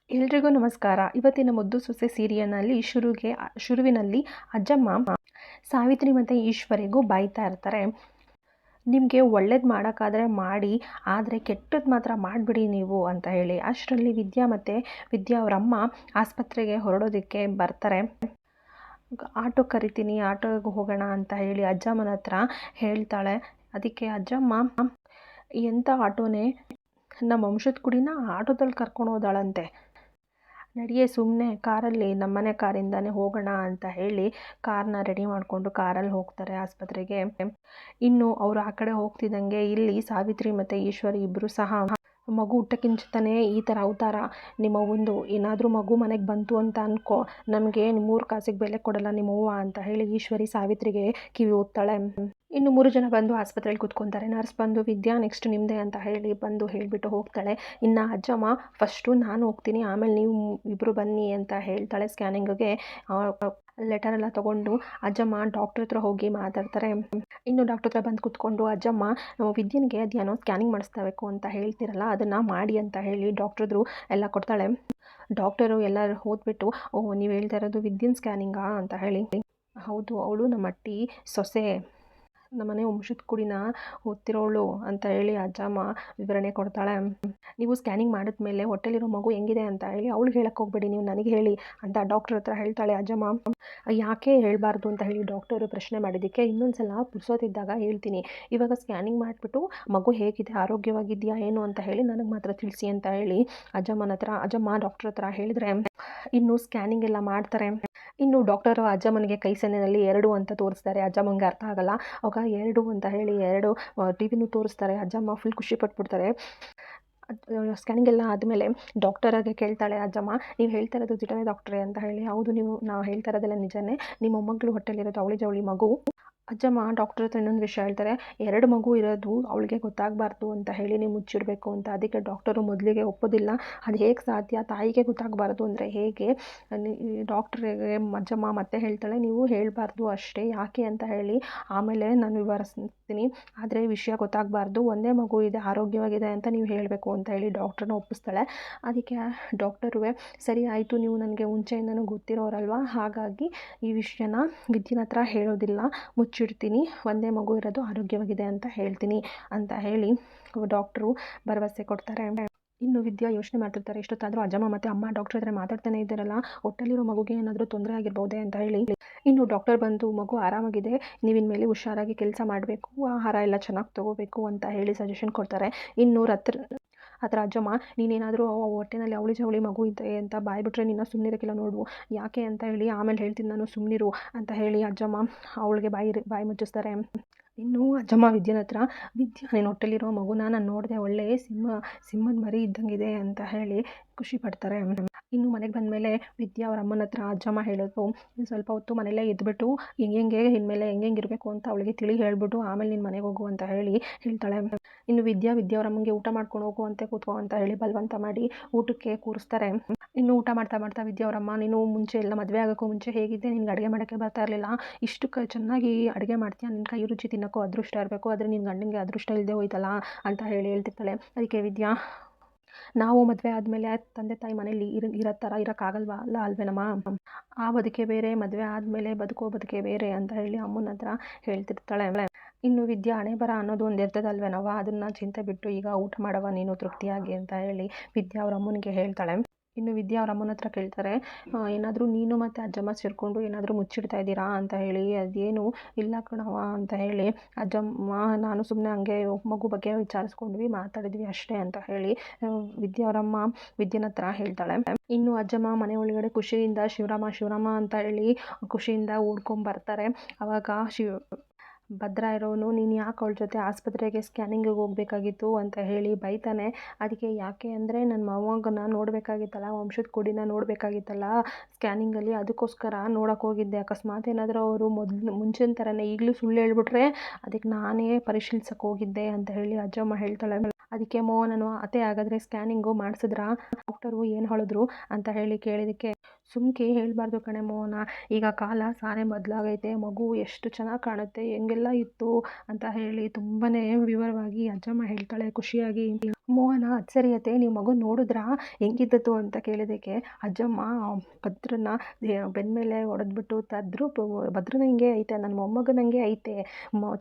ಎಲ್ರಿಗೂ ನಮಸ್ಕಾರ. ಇವತ್ತಿನ ಮುದ್ದು ಸೊಸೆ ಸೀರಿಯಲ್ನಲ್ಲಿ ಶುರುವಿನಲ್ಲಿ ಅಜ್ಜಮ್ಮ ಸಾವಿತ್ರಿ ಮತ್ತು ಈಶ್ವರಿಗೂ ಬೈತಾ ಇರ್ತಾರೆ. ನಿಮಗೆ ಒಳ್ಳೇದು ಮಾಡೋಕ್ಕಾದರೆ ಮಾಡಿ, ಆದರೆ ಕೆಟ್ಟದ್ದು ಮಾತ್ರ ಮಾಡಿಬಿಡಿ ನೀವು ಅಂತ ಹೇಳಿ. ಅಷ್ಟರಲ್ಲಿ ವಿದ್ಯಾ ಅವರಮ್ಮ ಆಸ್ಪತ್ರೆಗೆ ಹೊರಡೋದಕ್ಕೆ ಬರ್ತಾರೆ. ಆಟೋ ಕರಿತೀನಿ, ಆಟೋಗೆ ಹೋಗೋಣ ಅಂತ ಹೇಳಿ ಅಜ್ಜಮ್ಮನ ಹತ್ರ ಹೇಳ್ತಾಳೆ. ಅದಕ್ಕೆ ಅಜ್ಜಮ್ಮ, ಎಂಥ ಆಟೋನೇ, ನಮ್ಮ ವಂಶದ ಕುಡಿನ ಆಟೋದಲ್ಲಿ ಕರ್ಕೊಂಡು ಹೋದಾಳಂತೆ, ನಡಿಯೇ ಸುಮ್ಮನೆ ಕಾರಲ್ಲಿ, ನಮ್ಮನೆ ಕಾರಿಂದನೇ ಹೋಗೋಣ ಅಂತ ಹೇಳಿ ಕಾರ್ನ ರೆಡಿ ಮಾಡಿಕೊಂಡು ಕಾರಲ್ಲಿ ಹೋಗ್ತಾರೆ ಆಸ್ಪತ್ರೆಗೆ. ಇನ್ನು ಅವರು ಆ ಕಡೆ ಹೋಗ್ತಿದ್ದಂಗೆ ಇಲ್ಲಿ ಸಾವಿತ್ರಿ ಮತ್ತು ಈಶ್ವರಿ ಇಬ್ಬರು ಸಹ ಮಗು ಹುಟ್ಟಕ್ಕಿಂತಾನೆ ಈ ಥರ ಅವತಾರ, ನಿಮ್ಮ ಒಂದು ಏನಾದರೂ ಮಗು ಮನೆಗೆ ಬಂತು ಅಂತ ಅನ್ಕೋ, ನಮಗೆ 3 ಕಾಸಿಗೆ ಬೆಲೆ ಕೊಡಲ್ಲ ನಿಮ್ಮವ್ವ ಅಂತ ಹೇಳಿ ಈಶ್ವರಿ ಸಾವಿತ್ರಿಗೆ ಕಿವಿ ಓದ್ತಾಳೆ. ಇನ್ನು 3 ಜನ ಬಂದು ಆಸ್ಪತ್ರೆಯಲ್ಲಿ ಕೂತ್ಕೊತಾರೆ. ನರ್ಸ್ ಬಂದು ವಿದ್ಯಾ ನೆಕ್ಸ್ಟ್ ನಿಮ್ಮದೇ ಅಂತ ಹೇಳಿಬಿಟ್ಟು ಹೋಗ್ತಾಳೆ. ಇನ್ನು ಅಜ್ಜಮ್ಮ ಫಸ್ಟು ನಾನು ಹೋಗ್ತೀನಿ, ಆಮೇಲೆ ನೀವು ಇಬ್ಬರು ಬನ್ನಿ ಅಂತ ಹೇಳ್ತಾಳೆ. ಸ್ಕ್ಯಾನಿಂಗ್ಗೆ ಲೆಟರೆಲ್ಲ ತೊಗೊಂಡು ಅಜ್ಜಮ್ಮ ಡಾಕ್ಟ್ರ್ ಹತ್ರ ಹೋಗಿ ಮಾತಾಡ್ತಾರೆ. ಇನ್ನು ಡಾಕ್ಟ್ರ್ ಹತ್ರ ಬಂದು ಕೂತ್ಕೊಂಡು ಅಜ್ಜಮ್ಮ, ವಿದ್ಯನಿಗೆ ಅದೇನೋ ಸ್ಕ್ಯಾನಿಂಗ್ ಮಾಡಿಸ್ಬೇಕು ಅಂತ ಹೇಳ್ತಿರಲ್ಲ, ಅದನ್ನು ಮಾಡಿ ಅಂತ ಹೇಳಿ ಡಾಕ್ಟ್ರದ್ರು ಎಲ್ಲ ಕೊಡ್ತಾಳೆ. ಡಾಕ್ಟರು ಎಲ್ಲರೂ ಓದ್ಬಿಟ್ಟು, ಓಹ್ ನೀವು ಹೇಳ್ತಾ ಇರೋದು ವಿದ್ಯನ್ ಸ್ಕ್ಯಾನಿಂಗಾ ಅಂತ ಹೇಳಿ, ಹೌದು ಅವಳು ನಮ್ಮ ಅಟ್ಟಿ ಸೊಸೆ, ನಮ್ಮನೆ ವಂಶದ ಕುಡಿನ ಓದ್ತಿರೋಳು ಅಂತ ಹೇಳಿ ಅಜ್ಜಮ್ಮ ವಿವರಣೆ ಕೊಡ್ತಾಳೆ. ನೀವು ಸ್ಕ್ಯಾನಿಂಗ್ ಮಾಡಿದ್ಮೇಲೆ ಹೊಟ್ಟೆಲಿರೋ ಮಗು ಹೆಂಗಿದೆ ಅಂತ ಹೇಳಿ ಅವಳಿಗೆ ಹೇಳಕ್ಕೆ ಹೋಗ್ಬೇಡಿ, ನೀವು ನನಗೆ ಹೇಳಿ ಅಂತ ಡಾಕ್ಟ್ರ್ ಹತ್ರ ಹೇಳ್ತಾಳೆ ಅಜ್ಜಮ್ಮ. ಯಾಕೆ ಹೇಳಬಾರ್ದು ಅಂತ ಹೇಳಿ ಡಾಕ್ಟರು ಪ್ರಶ್ನೆ ಮಾಡಿದ್ದಕ್ಕೆ, ಇನ್ನೊಂದು ಸಲ ಪುರ್ಸೋತಿದ್ದಾಗ ಹೇಳ್ತೀನಿ, ಇವಾಗ ಸ್ಕ್ಯಾನಿಂಗ್ ಮಾಡಿಬಿಟ್ಟು ಮಗು ಹೇಗಿದೆ, ಆರೋಗ್ಯವಾಗಿದೆಯಾ ಏನು ಅಂತ ಹೇಳಿ ನನಗೆ ಮಾತ್ರ ತಿಳಿಸಿ ಅಂತ ಹೇಳಿ ಅಜ್ಜಮ್ಮ ಡಾಕ್ಟ್ರ್ ಹತ್ರ ಹೇಳಿದ್ರೆ, ಇನ್ನು ಸ್ಕ್ಯಾನಿಂಗ್ ಎಲ್ಲ ಮಾಡ್ತಾರೆ. ಇನ್ನು ಡಾಕ್ಟರು ಅಜ್ಜಮ್ಮನಿಗೆ ಕೈ ಸನ್ನೆಯಲ್ಲಿ 2 ಅಂತ ತೋರಿಸ್ತಾರೆ. ಅಜ್ಜಮ್ಮನಿಗೆ ಅರ್ಥ ಆಗಲ್ಲ. ಆವಾಗ 2 ಅಂತ ಹೇಳಿ 2 ಟಿವಿನೂ ತೋರಿಸ್ತಾರೆ. ಅಜ್ಜಮ್ಮ ಫುಲ್ ಖುಷಿ ಪಟ್ಬಿಡ್ತಾರೆ. ಸ್ಕ್ಯಾನಿಂಗ್ ಎಲ್ಲ ಆದಮೇಲೆ ಡಾಕ್ಟರಾಗೆ ಕೇಳ್ತಾಳೆ ಅಜ್ಜಮ್ಮ, ನೀವು ಹೇಳ್ತಾ ಇರೋದು ನಿಜನೇ ಡಾಕ್ಟ್ರೇ ಅಂತ ಹೇಳಿ. ಹೌದು, ನಾವು ಹೇಳ್ತಾ ಇರೋದೆಲ್ಲ ನಿಜನೇ, ನಿಮ್ಮ ಮೊಮ್ಮಗಳು ಹೊಟ್ಟೆಲಿರೋದು ಅವಳಿ ಜವಳಿ ಮಗು. ಅಜ್ಜಮ್ಮ ಡಾಕ್ಟರ್ ಹತ್ರ ಇನ್ನೊಂದು ವಿಷಯ ಹೇಳ್ತಾರೆ, 2 ಮಗು ಇರೋದು ಅವಳಿಗೆ ಗೊತ್ತಾಗಬಾರ್ದು ಅಂತ ಹೇಳಿ ನೀವು ಮುಚ್ಚಿಡಬೇಕು ಅಂತ. ಅದಕ್ಕೆ ಡಾಕ್ಟರು ಮೊದಲಿಗೆ ಒಪ್ಪೋದಿಲ್ಲ. ಅದು ಹೇಗೆ ಸಾಧ್ಯ, ತಾಯಿಗೆ ಗೊತ್ತಾಗಬಾರ್ದು ಅಂದರೆ ಹೇಗೆ? ಡಾಕ್ಟ್ರಿಗೆ ಅಜ್ಜಮ್ಮ ಮತ್ತೆ ಹೇಳ್ತಾಳೆ, ನೀವು ಹೇಳಬಾರ್ದು ಅಷ್ಟೇ, ಯಾಕೆ ಅಂತ ಹೇಳಿ ಆಮೇಲೆ ನಾನು ವಿವರಿಸ್ತೀನಿ, ಆದರೆ ವಿಷಯ ಗೊತ್ತಾಗಬಾರ್ದು, ಒಂದೇ ಮಗು ಇದೆ, ಆರೋಗ್ಯವಾಗಿದೆ ಅಂತ ನೀವು ಹೇಳಬೇಕು ಅಂತ ಹೇಳಿ ಡಾಕ್ಟ್ರನ್ನ ಒಪ್ಪಿಸ್ತಾಳೆ. ಅದಕ್ಕೆ ಡಾಕ್ಟರು, ಸರಿ ಆಯಿತು, ನೀವು ನನಗೆ ಮುಂಚೆಯಿಂದನೂ ಗೊತ್ತಿರೋರಲ್ವ, ಹಾಗಾಗಿ ಈ ವಿಷಯನ ವಿದ್ಯನ ಹತ್ರ ಹೇಳೋದಿಲ್ಲ, ಮುಚ್ಚಿಡ್ತೀನಿ, ಒಂದೇ ಮಗು ಇರೋದು ಆರೋಗ್ಯವಾಗಿದೆ ಅಂತ ಹೇಳ್ತೀನಿ ಅಂತ ಹೇಳಿ ಡಾಕ್ಟ್ರು ಭರವಸೆ ಕೊಡ್ತಾರೆ. ಇನ್ನು ವಿದ್ಯಾ ಯೋಚನೆ ಮಾಡ್ತಿರ್ತಾರೆ, ಎಷ್ಟೊತ್ತಾದರೂ ಅಜ್ಜಮ್ಮ ಮತ್ತು ಅಮ್ಮ ಡಾಕ್ಟ್ರ್ ಹತ್ರ ಮಾತಾಡ್ತಾನೆ ಇದ್ದಾರಲ್ಲ, ಹೊಟ್ಟೆಲಿರೋ ಮಗುಗೆ ಏನಾದರೂ ತೊಂದರೆ ಆಗಿರ್ಬೋದೇ ಅಂತ ಹೇಳಿ. ಇನ್ನು ಡಾಕ್ಟರ್ ಬಂದು, ಮಗು ಆರಾಮಾಗಿದೆ, ನೀವು ಇನ್ಮೇಲೆ ಹುಷಾರಾಗಿ ಕೆಲಸ ಮಾಡಬೇಕು, ಆಹಾರ ಎಲ್ಲ ಚೆನ್ನಾಗಿ ತೊಗೋಬೇಕು ಅಂತ ಹೇಳಿ ಸಜೆಷನ್ ಕೊಡ್ತಾರೆ. ಇನ್ನು ಹತ್ರ ಅಜ್ಜಮ್ಮ, ನೀನೇನಾದರೂ ಹೊಟ್ಟೆನಲ್ಲಿ ಅವಳಿ ಜವಳಿ ಮಗು ಇದೆ ಅಂತ ಬಾಯ್ಬಿಟ್ರೆ ನಿನ್ನ ಸುಮ್ಮನಿರೋಕ್ಕಿಲ್ಲ ನೋಡು, ಯಾಕೆ ಅಂತ ಹೇಳಿ ಆಮೇಲೆ ಹೇಳ್ತೀನಿ ನಾನು, ಸುಮ್ಮನಿರು ಅಂತ ಹೇಳಿ ಅಜ್ಜಮ್ಮ ಅವಳಿಗೆ ಬಾಯಿ ಮುಚ್ಚಿಸ್ತಾರೆ. ಇನ್ನು ಅಜ್ಜಮ್ಮ ವಿದ್ಯನ ಹತ್ರ, ವಿದ್ಯಾ ನೀನು ಹೊಟ್ಟೆಲಿರೋ ಮಗುನ ನಾನು ನೋಡಿದೆ, ಒಳ್ಳೆ ಸಿಂಹದ ಮರಿ ಇದ್ದಂಗಿದೆ ಅಂತ ಹೇಳಿ ಖುಷಿ ಪಡ್ತಾರೆ. ಇನ್ನು ಮನೆಗೆ ಬಂದಮೇಲೆ ವಿದ್ಯಾ ಅವ್ರ ಅಮ್ಮನ ಹತ್ರ ಅಜ್ಜಮ್ಮ ಹೇಳೋದು, ಸ್ವಲ್ಪ ಹೊತ್ತು ಮನೆಯಲ್ಲೇ ಇದ್ಬಿಟ್ಟು ಹೆಂಗೆ ಇನ್ಮೇಲೆ ಹೆಂಗೆ ಇರಬೇಕು ಅಂತ ಅವಳಿಗೆ ಹೇಳ್ಬಿಟ್ಟು ಆಮೇಲೆ ನಿನ್ನ ಮನೆಗೆ ಹೋಗು ಅಂತ ಹೇಳಿ ಹೇಳ್ತಾಳೆ. ಇನ್ನು ವಿದ್ಯಾ ಅವ್ರ ಅಮ್ಮಂಗೆ ಊಟ ಮಾಡ್ಕೊಂಡು ಹೋಗು ಕೂತ್ಕೋ ಅಂತ ಹೇಳಿ ಬಲವಂತ ಮಾಡಿ ಊಟಕ್ಕೆ ಕೂರಿಸ್ತಾರೆ. ಇನ್ನು ಊಟ ಮಾಡ್ತಾ ವಿದ್ಯಾ ಅವರಮ್ಮ, ನೀನು ಮುಂಚೆ ಎಲ್ಲ ಮದುವೆ ಆಗೋಕ್ಕೂ ಮುಂಚೆ ಹೇಗಿದ್ದೆ, ನಿನ್ಗೆ ಅಡುಗೆ ಮಾಡೋಕ್ಕೆ ಬರ್ತಾ ಇರಲಿಲ್ಲ, ಇಷ್ಟು ಚೆನ್ನಾಗಿ ಅಡುಗೆ ಮಾಡ್ತೀಯ, ನಿನ್ನ ಕೈ ರುಚಿ ತಿನ್ನೋಕ್ಕೂ ಅದೃಷ್ಟ ಇರಬೇಕು, ಆದರೆ ನಿನ್ನ ಗಂಡನಿಗೆ ಅದೃಷ್ಟ ಇಲ್ಲದೆ ಹೋಯ್ತಲ್ಲ ಅಂತ ಹೇಳಿ ಹೇಳ್ತಿರ್ತಾಳೆ. ಅದಕ್ಕೆ ವಿದ್ಯಾ, ನಾವು ಮದುವೆ ಆದಮೇಲೆ ತಂದೆ ತಾಯಿ ಮನೇಲಿ ಇರೋ ಥರ ಇರೋಕ್ಕಾಗಲ್ವಲ್ಲ ಅಲ್ವೇನಮ್ಮ, ಆ ಬದುಕೆ ಬೇರೆ, ಮದುವೆ ಆದಮೇಲೆ ಬದುಕೋ ಬದುಕೆ ಬೇರೆ ಅಂತ ಹೇಳಿ ಅಮ್ಮನ ಹತ್ರ ಹೇಳ್ತಿರ್ತಾಳೆ. ಇನ್ನು ವಿದ್ಯಾ ಹಣೆ ಬರ ಅನ್ನೋದು ಒಂದು ಇರ್ತದಲ್ವೇನವ, ಅದನ್ನು ಚಿಂತೆ ಬಿಟ್ಟು ಈಗ ಊಟ ಮಾಡವ ನೀನು ತೃಪ್ತಿಯಾಗಿ ಅಂತ ಹೇಳಿ ವಿದ್ಯಾ ಅವ್ರ ಅಮ್ಮನಿಗೆ ಹೇಳ್ತಾಳೆ. ಇನ್ನು ವಿದ್ಯಾ ಅವ್ರ ಅಮ್ಮನ ಹತ್ರ ಕೇಳ್ತಾರೆ, ಏನಾದರೂ ನೀನು ಮತ್ತು ಅಜ್ಜಮ್ಮ ಸೇರಿಕೊಂಡು ಏನಾದರೂ ಮುಚ್ಚಿಡ್ತಾ ಇದ್ದೀರಾ ಅಂತ ಹೇಳಿ. ಅದೇನು ಇಲ್ಲ ಕಣವ ಅಂತ ಹೇಳಿ ಅಜ್ಜಮ್ಮ, ನಾನು ಸುಮ್ಮನೆ ಹಂಗೆ ಮಗು ಬಗ್ಗೆ ವಿಚಾರಿಸ್ಕೊಂಡ್ವಿ, ಮಾತಾಡಿದ್ವಿ ಅಷ್ಟೇ ಅಂತ ಹೇಳಿ ವಿದ್ಯಾ ಅವರಮ್ಮ ವಿದ್ಯನ ಹತ್ರ ಹೇಳ್ತಾಳೆ. ಇನ್ನು ಅಜ್ಜಮ್ಮ ಮನೆ ಒಳಗಡೆ ಖುಷಿಯಿಂದ ಶಿವರಾಮ ಅಂತ ಹೇಳಿ ಖುಷಿಯಿಂದ ಓಡ್ಕೊಂಬರ್ತಾರೆ. ಆವಾಗ ಭದ್ರ ಇರೋನು, ನೀನು ಯಾಕೆ ಅವಳ ಜೊತೆ ಆಸ್ಪತ್ರೆಗೆ ಸ್ಕ್ಯಾನಿಂಗಿಗೆ ಹೋಗಬೇಕಾಗಿತ್ತು ಅಂತ ಹೇಳಿ ಬೈತಾನೆ. ಅದಕ್ಕೆ ಯಾಕೆ ಅಂದರೆ ನನ್ನ ಮೊಮ್ಮಗನ ನೋಡಬೇಕಾಗಿತ್ತಲ್ಲ, ವಂಶದ ಕುಡಿನ ನೋಡಬೇಕಾಗಿತ್ತಲ್ಲ ಸ್ಕ್ಯಾನಿಂಗಲ್ಲಿ, ಅದಕ್ಕೋಸ್ಕರ ನೋಡೋಕೆ ಹೋಗಿದ್ದೆ. ಅಕಸ್ಮಾತ್ ಏನಾದರೂ ಅವರು ಮುಂಚಿನ ಥರನೇ ಈಗಲೂ ಸುಳ್ಳು ಹೇಳ್ಬಿಟ್ರೆ ಅದಕ್ಕೆ ನಾನೇ ಪರಿಶೀಲಿಸಕ್ಕೆ ಹೋಗಿದ್ದೆ ಅಂತ ಹೇಳಿ ಅಜ್ಜಮ್ಮ ಹೇಳ್ತಾಳೆ. ಅದಕ್ಕೆ ನಾನು ಅತ್ತೆ ಹಾಗಾದರೆ ಸ್ಕ್ಯಾನಿಂಗು ಮಾಡಿಸಿದ್ರಾ, ಡಾಕ್ಟರು ಏನು ಹೇಳಿದ್ರು ಅಂತ ಹೇಳಿ ಕೇಳಿದ್ದಕ್ಕೆ, ಸುಮ್ಕೆ ಹೇಳಬಾರ್ದು ಕಣೆ ಮೋಹನ, ಈಗ ಕಾಲ ಸಾನೇ ಬದಲಾಗೈತೆ, ಮಗು ಎಷ್ಟು ಚೆನ್ನಾಗಿ ಕಾಣುತ್ತೆ, ಹೆಂಗೆಲ್ಲ ಇತ್ತು ಅಂತ ಹೇಳಿ ತುಂಬಾ ವಿವರವಾಗಿ ಅಜ್ಜಮ್ಮ ಹೇಳ್ತಾಳೆ ಖುಷಿಯಾಗಿ. ಮೋಹನ ಅಚ್ಚರಿಯತೆ ನೀವು ಮಗು ನೋಡಿದ್ರಾ ಹೆಂಗಿದ್ದದ್ದು ಅಂತ ಕೇಳಿದ್ದಕ್ಕೆ ಅಜ್ಜಮ್ಮ ಭದ್ರನ ಬೆನ್ನ ಮೇಲೆ ಹೊಡೆದ್ಬಿಟ್ಟು ಭದ್ರನ ಹಿಂಗೆ ಐತೆ ನನ್ನ ಮೊಮ್ಮಗನಂಗೆ ಐತೆ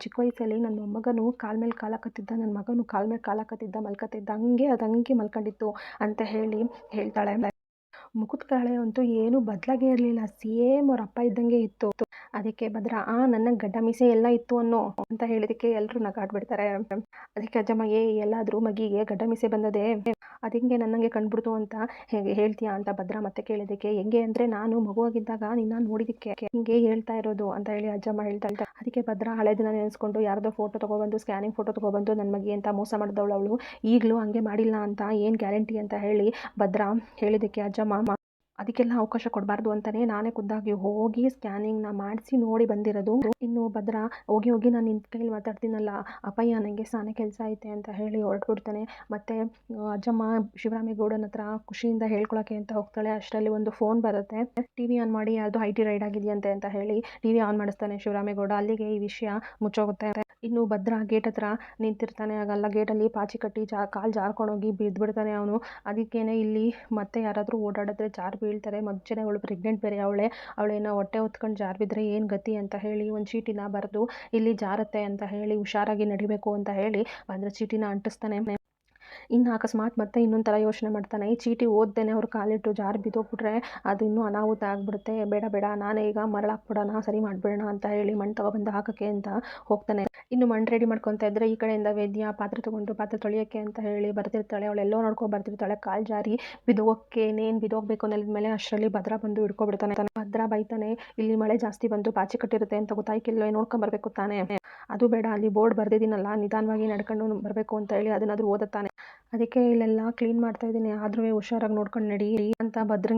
ಚಿಕ್ಕ ವಯಸ್ಸಲ್ಲಿ ನನ್ನ ಮೊಮ್ಮಗನು ಕಾಲ ಮೇಲೆ ಕಾಲು ಹಾಕತ್ತಿದ್ದ ನನ್ನ ಮಗನು ಕಾಲ ಮೇಲೆ ಕಾಲು ಹಾಕತ್ತಿದ್ದ ಮಲ್ಕತ್ತಿದ್ದ ಹಂಗೆ ಅದು ಹಂಗೆ ಮಲ್ಕೊಂಡಿತ್ತು ಅಂತ ಹೇಳ್ತಾಳೆ. ಮುಖದ ಕಳೆ ಅಂತೂ ಏನೂ ಬದಲಾಗೇ ಇರಲಿಲ್ಲ, ಸೇಮ್ ಅವ್ರ ಅಪ್ಪ ಇದ್ದಂಗೆ ಇತ್ತು. ಅದಕ್ಕೆ ಭದ್ರ ನನ್ನ ಗಡ್ಡ ಮೀಸೆ ಎಲ್ಲ ಇತ್ತು ಅನ್ನೋ ಅಂತ ಹೇಳಿದಕ್ಕೆ ಎಲ್ಲರೂ ನಗಾಡ್ಬಿಡ್ತಾರೆ. ಅದಕ್ಕೆ ಅಜ್ಜಮ್ಮ ಎಲ್ಲಾದರೂ ಮಗಿಗೆ ಗಡ್ಡ ಮೀಸೆ ಬಂದದೆ ಅದಿಂಗೆ ನನ್ನಂಗೆ ಕಂಡುಬಿಡ್ತು ಅಂತ ಹೇಗೆ ಹೇಳ್ತೀಯಾ ಅಂತ ಭದ್ರ ಮತ್ತೆ ಕೇಳಿದಕ್ಕೆ ಹೆಂಗೆ ಅಂದರೆ ನಾನು ಮಗುವಾಗಿದ್ದಾಗ ನಿನ್ನ ನೋಡಿದಕ್ಕೆ ಹಿಂಗೆ ಹೇಳ್ತಾ ಇರೋದು ಅಂತ ಹೇಳಿ ಅಜ್ಜಮ್ಮ ಹೇಳ್ತಾ ಇದ್ದ. ಅದಕ್ಕೆ ಭದ್ರ ಹಳೆ ದಿನ ನೆನೆಸ್ಕೊಂಡು ಯಾರ್ದೋ ಫೋಟೋ ತೊಗೊಬಂದು ಸ್ಕ್ಯಾನಿಂಗ್ ಫೋಟೋ ತೊಗೊಬಂದು ನನ್ನ ಮಗಿ ಅಂತ ಮೋಸ ಮಾಡಿದವಳು ಅವಳು ಈಗಲೂ ಹಂಗೆ ಮಾಡಿಲ್ಲ ಅಂತ ಏನು ಗ್ಯಾರಂಟಿ ಅಂತ ಹೇಳಿ ಭದ್ರ ಹೇಳಿದಕ್ಕೆ ಅಜ್ಜಮ್ಮ ಅದಕ್ಕೆಲ್ಲ ಅವಕಾಶ ಕೊಡಬಾರ್ದು ಅಂತಲೇ ನಾನೇ ಖುದ್ದಾಗಿ ಹೋಗಿ ಸ್ಕ್ಯಾನಿಂಗ್ನ ಮಾಡಿಸಿ ನೋಡಿ ಬಂದಿರೋದು. ಇನ್ನು ಭದ್ರ ಹೋಗಿ ನಾನು ನಿನ್ನ ಕೈಲಿ ಮಾತಾಡ್ತೀನಲ್ಲ ಅಪ್ಪಯ್ಯ ನನಗೆ ಸಾನೆ ಕೆಲಸ ಐತೆ ಅಂತ ಹೇಳಿ ಹೊರಟ್ಬಿಡ್ತಾನೆ. ಮತ್ತು ಅಜ್ಜಮ್ಮ ಶಿವರಾಮೇಗೌಡನ ಹತ್ರ ಖುಷಿಯಿಂದ ಹೇಳ್ಕೊಳಕ್ಕೆ ಅಂತ ಹೋಗ್ತಾಳೆ. ಅಷ್ಟರಲ್ಲಿ ಒಂದು ಫೋನ್ ಬರುತ್ತೆ. ಟಿ ವಿ ಆನ್ ಮಾಡಿ ಯಾವುದು IT ರೈಡ್ ಆಗಿದೆಯಂತೆ ಅಂತ ಹೇಳಿ ಟಿ ವಿ ಆನ್ ಮಾಡಿಸ್ತಾನೆ ಶಿವರಾಮೇಗೌಡ. ಅಲ್ಲಿಗೆ ಈ ವಿಷಯ ಮುಚ್ಚೋಗುತ್ತೆ. ಇನ್ನು ಭದ್ರ ಗೇಟ್ ಹತ್ರ ನಿಂತಿರ್ತಾನೆ. ಆಗಲ್ಲ ಗೇಟಲ್ಲಿ ಪಾಚಿ ಕಟ್ಟಿ ಕಾಲು ಜಾರ್ಕೊಂಡೋಗಿ ಬಿದ್ದುಬಿಡ್ತಾನೆ ಅವನು. ಅದಕ್ಕೇನೆ ಇಲ್ಲಿ ಮತ್ತೆ ಯಾರಾದರೂ ಓಡಾಡಿದ್ರೆ ಜಾರು ಬೀಳ್ತಾರೆ. ಮುಂಚೆನೇ ಅವಳು ಪ್ರೆಗ್ನೆಂಟ್ ಬೇರೆ ಅವಳೇನೋ ಹೊಟ್ಟೆ ಹೊತ್ಕೊಂಡು ಜಾರು ಬಿದ್ದರೆ ಏನು ಗತಿ ಅಂತ ಹೇಳಿ ಒಂದು ಚೀಟಿನ ಬರೆದು ಇಲ್ಲಿ ಜಾರತ್ತೆ ಅಂತ ಹೇಳಿ ಹುಷಾರಾಗಿ ನಡಿಬೇಕು ಅಂತ ಹೇಳಿ ಭದ್ರ ಚೀಟಿನ ಅಂಟಿಸ್ತಾನೆ. ಇನ್ನು ಅಕಸ್ಮಾತ್ ಮತ್ತೆ ಇನ್ನೊಂದು ಥರ ಯೋಚನೆ ಮಾಡ್ತಾನೆ, ಈ ಚೀಟಿ ಓದ್ದೇನೆ ಅವ್ರು ಕಾಲಿಟ್ಟು ಜಾರು ಬಿದ್ದೋಗ್ಬಿಟ್ರೆ ಅದು ಇನ್ನೂ ಅನಾಹುತ ಆಗಿಬಿಡುತ್ತೆ, ಬೇಡ ನಾನೇ ಈಗ ಮರಳಾಕ್ಬಿಡೋಣ, ಸರಿ ಮಾಡಿಬಿಡೋಣ ಅಂತ ಹೇಳಿ ಮಣ್ಣು ತೊಗೊಬಂದು ಹಾಕೋಕ್ಕೆ ಅಂತ ಹೋಗ್ತಾನೆ. ಇನ್ನು ಮಣ್ಣು ರೆಡಿ ಮಾಡ್ಕೊತಾ ಇದ್ದರೆ ಈ ಕಡೆಯಿಂದ ವೇದ್ಯ ಪಾತ್ರೆ ತೊಳೆಯೋಕ್ಕೆ ಅಂತ ಹೇಳಿ ಬರ್ತಿರ್ತಾಳೆ. ಅವಳೆಲ್ಲೋ ನೋಡ್ಕೊಂಡು ಬರ್ತಿರ್ತಾಳೆ. ಕಾಲು ಜಾರಿ ಬಿದ್ದೋಗ್ಬೇಕು ನೆಲದ ಮೇಲೆ. ಅಷ್ಟರಲ್ಲಿ ಭದ್ರ ಬಂದು ಹಿಡ್ಕೊಬಿಡ್ತಾನೆ. ಭದ್ರ ಬೈತಾನೆ, ಇಲ್ಲಿ ಮಳೆ ಜಾಸ್ತಿ ಬಂದು ಪಾಚಿ ಕಟ್ಟಿರುತ್ತೆ ಅಂತ ಗೊತ್ತಾಯ್ಕಿಲ್ವೇ, ನೋಡ್ಕೊಂಬರ್ಬೇಕು ತಾನೇ, ಅದು ಬೇಡ ಅಲ್ಲಿ ಬೋರ್ಡ್ ಬರ್ದಿದ್ದೀನಲ್ಲ ನಿಧಾನವಾಗಿ ನಡ್ಕೊಂಡು ಬರಬೇಕು ಅಂತ ಹೇಳಿ ಅದನ್ನಾದ್ರೂ ಓದುತ್ತಾನೆ. ಅದಕ್ಕೆ ಇಲ್ಲೆಲ್ಲ ಕ್ಲೀನ್ ಮಾಡ್ತಾ ಇದ್ದೀನಿ, ಆದ್ರೂ ಹುಷಾರಾಗಿ ನೋಡ್ಕೊಂಡು ನಡಿ ಅಂತ ಭದ್ರ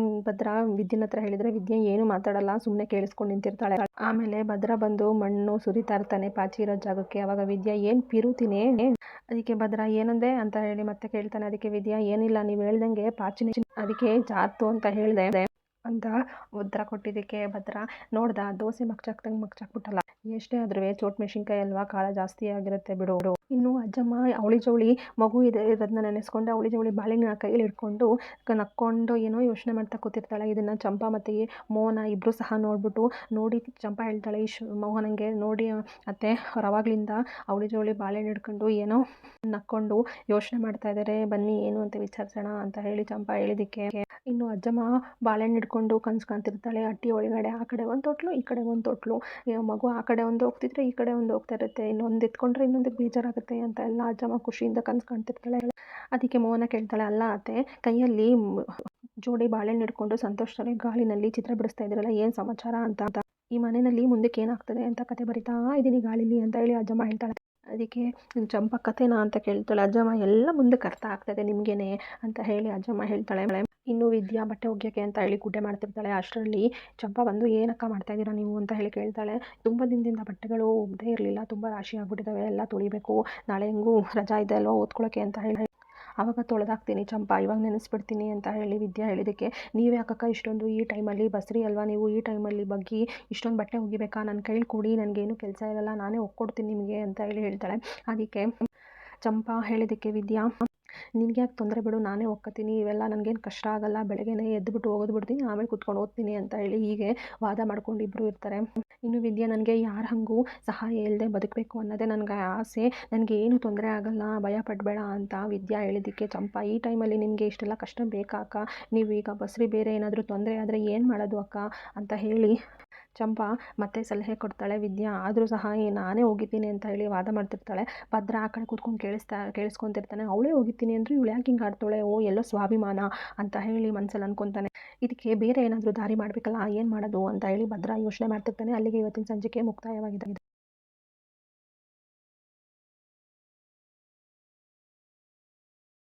ವಿದ್ಯೆನ ಹತ್ರ ಹೇಳಿದ್ರೆ ವಿದ್ಯೆ ಏನು ಮಾತಾಡಲ್ಲ, ಸುಮ್ಮನೆ ಕೇಳಿಸ್ಕೊಂಡು ನಿಂತಿರ್ತಾಳೆ. ಆಮೇಲೆ ಭದ್ರ ಬಂದು ಮಣ್ಣು ಸುರಿತಾ ಇರ್ತಾನೆ ಪಾಚಿ ಇರೋ ಜಾಗಕ್ಕೆ. ಅವಾಗ ವಿದ್ಯಾ ಏನು ಪಿರುತೀನಿ, ಅದಕ್ಕೆ ಭದ್ರ ಏನಂದೆ ಅಂತ ಹೇಳಿ ಮತ್ತೆ ಕೇಳ್ತಾನೆ. ಅದಕ್ಕೆ ವಿದ್ಯಾ ಏನಿಲ್ಲ, ನೀವು ಹೇಳ್ದಂಗೆ ಪಾಚಿನಿ ಅದಕ್ಕೆ ಜಾತು ಅಂತ ಹೇಳಿದೆ ಅಂತ ಉತ್ತರ ಕೊಟ್ಟಿದ್ದಕ್ಕೆ ಭದ್ರ ನೋಡ್ದ ದೋಸೆ ಮಗ್ಚಾಕ್ಬಿಟ್ಟಲ್ಲ, ಎಷ್ಟೇ ಆದ್ರೂ ಚೋಟ್ ಮೆಣಸಿನ್ಕಾಯಿ ಅಲ್ವಾ, ಖಾರ ಜಾಸ್ತಿ ಆಗಿರುತ್ತೆ ಬಿಡು. ಇನ್ನು ಅಜ್ಜಮ್ಮ ಅವಳಿ ಜವಳಿ ಮಗು ಇರೋದನ್ನ ನೆನೆಸ್ಕೊಂಡು ಅವಳಿ ಜವಳಿ ಬಾಳೆಹಣ್ಣಿನ ಕೈಯಲ್ಲಿ ಇಟ್ಕೊಂಡು ನಕ್ಕೊಂಡು ಏನೋ ಯೋಚನೆ ಮಾಡ್ತಾ ಕೂತಿರ್ತಾಳೆ. ಇದನ್ನು ಚಂಪಾ ಮತ್ತು ಮೋಹನ ಇಬ್ಬರು ಸಹ ನೋಡಿ ಚಂಪಾ ಹೇಳ್ತಾಳೆ ಮೋಹನಂಗೆ, ನೋಡಿ ಅತ್ತೆ ಅವ್ರು ಅವಾಗ್ಲಿಂದ ಅವಳಿ ಜವಳಿ ಬಾಳೆಹಣ್ಣು ಹಿಡ್ಕೊಂಡು ಏನೋ ನಕ್ಕೊಂಡು ಯೋಚನೆ ಮಾಡ್ತಾ ಇದ್ದಾರೆ, ಬನ್ನಿ ಏನು ಅಂತ ವಿಚಾರಿಸೋಣ ಅಂತ ಹೇಳಿ ಚಂಪಾ ಹೇಳಿದಕ್ಕೆ ಇನ್ನು ಅಜ್ಜಮ್ಮ ಬಾಳೆಹಣ್ಣು ಹಿಡ್ಕೊಂಡು ಕನ್ಸು ಕಾಣ್ತಿರ್ತಾಳೆ. ಅಟ್ಟಿ ಒಳಗಡೆ ಆ ಕಡೆ ಒಂದು ತೊಟ್ಲು ಈ ಕಡೆ ಒಂದು ತೊಟ್ಲು, ಮಗು ಆ ಕಡೆ ಒಂದು ಹೋಗ್ತಿದ್ರೆ ಈ ಕಡೆ ಒಂದು ಹೋಗ್ತಾ ಇರುತ್ತೆ, ಇನ್ನೊಂದು ಎತ್ಕೊಂಡ್ರೆ ಇನ್ನೊಂದಕ್ಕೆ ಬೇಜಾರಾಗುತ್ತೆ ಅಂತ ಎಲ್ಲ ಅಜ್ಜಮ್ಮ ಖುಷಿಯಿಂದ ಕನ್ಸು ಕಾಣ್ತಿರ್ತಾಳೆ. ಅದಕ್ಕೆ ಮೋಹನ ಕೇಳ್ತಾಳೆ, ಅಲ್ಲ ಅತ್ತೆ ಕೈಯಲ್ಲಿ ಜೋಡಿ ಬಾಳೆಹಣ್ಣು ಹಿಡ್ಕೊಂಡು ಸಂತೋಷದಲ್ಲಿ ಗಾಳಿನಲ್ಲಿ ಚಿತ್ರ ಬಿಡಿಸ್ತಾ ಇದ್ರಲ್ಲ, ಏನು ಸಮಾಚಾರ ಅಂತ ಈ ಮನೆಯಲ್ಲಿ ಮುಂದಕ್ಕೆ ಏನಾಗ್ತದೆ ಅಂತ ಕತೆ ಬರಿತಾ ಇದ್ದೀನಿ ಗಾಳಿಲಿ ಅಂತ ಹೇಳಿ ಅಜ್ಜಮ್ಮ ಹೇಳ್ತಾಳೆ. ಅದಕ್ಕೆ ಚಂಪಾ ಕತೆನಾ ಅಂತ ಕೇಳ್ತಾಳೆ. ಅಜ್ಜಮ್ಮ ಎಲ್ಲ ಮುಂದಕ್ಕೆ ಅರ್ಥ ಆಗ್ತದೆ ನಿಮಗೇನೆ ಅಂತ ಹೇಳಿ ಅಜ್ಜಮ್ಮ ಹೇಳ್ತಾಳೆ. ಇನ್ನು ವಿದ್ಯಾ ಬಟ್ಟೆ ಒಗ್ಯೋಕ್ಕೆ ಅಂತ ಹೇಳಿ ಗುಡ್ಡೆ ಮಾಡ್ತಿರ್ತಾಳೆ. ಅಷ್ಟರಲ್ಲಿ ಚಂಪಾ ಬಂದು ಏನಕ್ಕ ಮಾಡ್ತಾ ಇದ್ದೀರಾ ನೀವು ಅಂತ ಹೇಳಿ ಕೇಳ್ತಾಳೆ. ತುಂಬ ದಿನದಿಂದ ಬಟ್ಟೆಗಳು ಒಗ್ದೇ ಇರಲಿಲ್ಲ, ತುಂಬ ರಾಶಿ ಆಗ್ಬಿಟ್ಟಿದ್ದಾವೆ, ಎಲ್ಲ ತೊಳಿಬೇಕು, ನಾಳೆ ಹೆಂಗೂ ರಜಾ ಇದೆ ಅಲ್ವಾ ಓದ್ಕೊಳ್ಳೋಕ್ಕೆ ಅಂತ ಹೇಳಿ ಆವಾಗ ತೊಳೆದಾಕ್ತೀನಿ ಚಂಪಾ, ಇವಾಗ ನೆನೆಸ್ಬಿಡ್ತೀನಿ ಅಂತ ಹೇಳಿ ವಿದ್ಯಾ ಹೇಳಿದ್ದಕ್ಕೆ, ನೀವು ಯಾಕಕ್ಕ ಇಷ್ಟೊಂದು ಈ ಟೈಮಲ್ಲಿ ಬಸ್ರಿ ಅಲ್ವಾ ನೀವು, ಈ ಟೈಮಲ್ಲಿ ಬಗ್ಗಿ ಇಷ್ಟೊಂದು ಬಟ್ಟೆ ಒಗಿಬೇಕಾ, ನನ್ನ ಕೈಲಿ ಕೊಡಿ, ನನಗೇನು ಕೆಲಸ ಇರಲ್ಲ, ನಾನೇ ಒಕ್ಕೊಡ್ತೀನಿ ನಿಮಗೆ ಅಂತ ಹೇಳಿ ಹೇಳ್ತಾಳೆ. ಅದಕ್ಕೆ ಚಂಪಾ ಹೇಳಿದ್ದಕ್ಕೆ ವಿದ್ಯಾ, ನಿನಗೆ ಯಾಕೆ ತೊಂದರೆ ಬಿಡು, ನಾನೇ ಒಕ್ಕತೀನಿ, ಇವೆಲ್ಲ ನನಗೇನು ಕಷ್ಟ ಆಗಲ್ಲ, ಬೆಳಗ್ಗೆನೇ ಎದ್ದುಬಿಟ್ಟು ಹೋಗೋದು ಬಿಡ್ತೀನಿ, ಆಮೇಲೆ ಕುತ್ಕೊಂಡು ಓದ್ತೀನಿ ಅಂತ ಹೇಳಿ ಹೀಗೆ ವಾದ ಮಾಡ್ಕೊಂಡು ಇಬ್ಬರು ಇರ್ತಾರೆ. ಇನ್ನು ವಿದ್ಯಾ, ನನಗೆ ಯಾರ ಹಂಗೂ ಸಹಾಯ ಇಲ್ಲದೆ ಬದುಕಬೇಕು ಅನ್ನೋದೇ ನನಗೆ ಆಸೆ, ನನಗೆ ಏನು ತೊಂದರೆ ಆಗಲ್ಲ, ಭಯ ಪಡಬೇಡ ಅಂತ ವಿದ್ಯಾ ಹೇಳಿದ್ದಕ್ಕೆ ಚಂಪಾ, ಈ ಟೈಮಲ್ಲಿ ನಿಮಗೆ ಇಷ್ಟೆಲ್ಲ ಕಷ್ಟ ಬೇಕಾ ಅಕ್ಕ, ನೀವು ಈಗ ಬಸ್ರಿ ಬೇರೆ ಏನಾದರೂ ತೊಂದರೆ ಆದರೆ ಏನು ಮಾಡೋದು ಅಕ್ಕ ಅಂತ ಹೇಳಿ ಚಂಪಾ ಮತ್ತೆ ಸಲಹೆ ಕೊಡ್ತಾಳೆ. ವಿದ್ಯಾ ಆದರೂ ಸಹ ನಾನೇ ಹೋಗಿದ್ದೀನಿ ಅಂತ ಹೇಳಿ ವಾದ ಮಾಡ್ತಿರ್ತಾಳೆ. ಭದ್ರ ಆ ಕಡೆ ಕೂತ್ಕೊಂಡು ಕೇಳಿಸ್ಕೊತಿರ್ತಾನೆ. ಅವಳೇ ಹೋಗಿದ್ದೀನಿ ಅಂದರೆ ಇವಳು ಯಾಕೆ ಹಿಂಗೆ ಆಡ್ತಾಳೆ, ಓ ಎಲ್ಲೋ ಸ್ವಾಭಿಮಾನ ಅಂತ ಹೇಳಿ ಮನಸ್ಸಲ್ಲಿ ಅನ್ಕೊತಾನೆ. ಇದಕ್ಕೆ ಬೇರೆ ಏನಾದರೂ ದಾರಿ ಮಾಡಬೇಕಲ್ಲ, ಏನು ಮಾಡೋದು ಅಂತ ಹೇಳಿ ಭದ್ರ ಯೋಚನೆ ಮಾಡ್ತಿರ್ತಾನೆ. ಅಲ್ಲಿಗೆ ಇವತ್ತಿನ ಸಂಚಿಕೆ ಮುಕ್ತಾಯವಾಗಿದೆ.